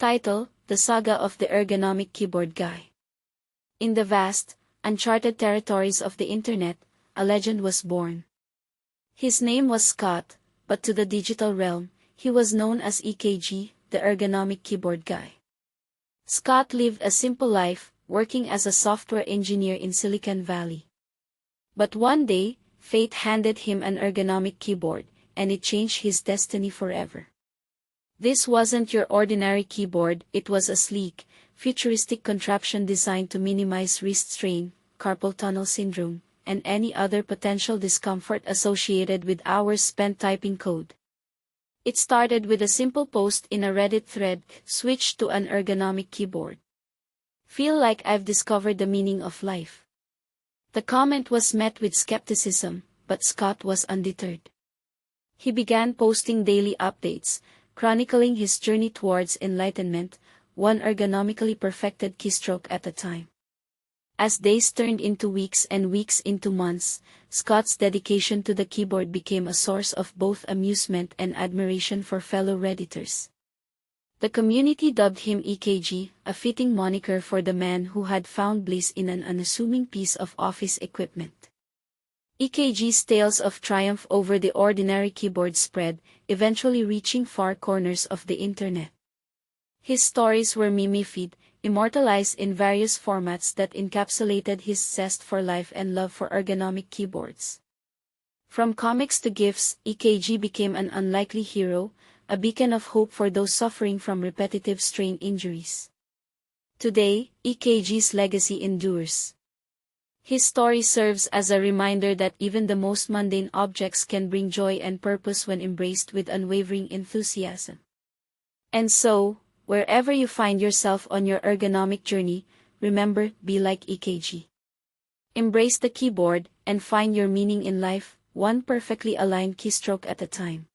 Title: The Saga of the Ergonomic Keyboard Guy. In the vast, uncharted territories of the Internet, a legend was born. His name was Scott, but to the digital realm, he was known as EKG, the Ergonomic Keyboard Guy. Scott lived a simple life, working as a software engineer in Silicon Valley. But one day, fate handed him an ergonomic keyboard, and it changed his destiny forever. This wasn't your ordinary keyboard, it was a sleek, futuristic contraption designed to minimize wrist strain, carpal tunnel syndrome, and any other potential discomfort associated with hours spent typing code. It started with a simple post in a Reddit thread: "Switch to an ergonomic keyboard. Feel like I've discovered the meaning of life." The comment was met with skepticism, but Scott was undeterred. He began posting daily updates, chronicling his journey towards enlightenment, one ergonomically perfected keystroke at a time. As days turned into weeks and weeks into months, Scott's dedication to the keyboard became a source of both amusement and admiration for fellow Redditors. The community dubbed him EKG, a fitting moniker for the man who had found bliss in an unassuming piece of office equipment. EKG's tales of triumph over the ordinary keyboard spread, eventually reaching far corners of the Internet. His stories were meme-feed, immortalized in various formats that encapsulated his zest for life and love for ergonomic keyboards. From comics to GIFs, EKG became an unlikely hero, a beacon of hope for those suffering from repetitive strain injuries. Today, EKG's legacy endures. His story serves as a reminder that even the most mundane objects can bring joy and purpose when embraced with unwavering enthusiasm. And so, wherever you find yourself on your ergonomic journey, remember, be like EKG. Embrace the keyboard, and find your meaning in life, one perfectly aligned keystroke at a time.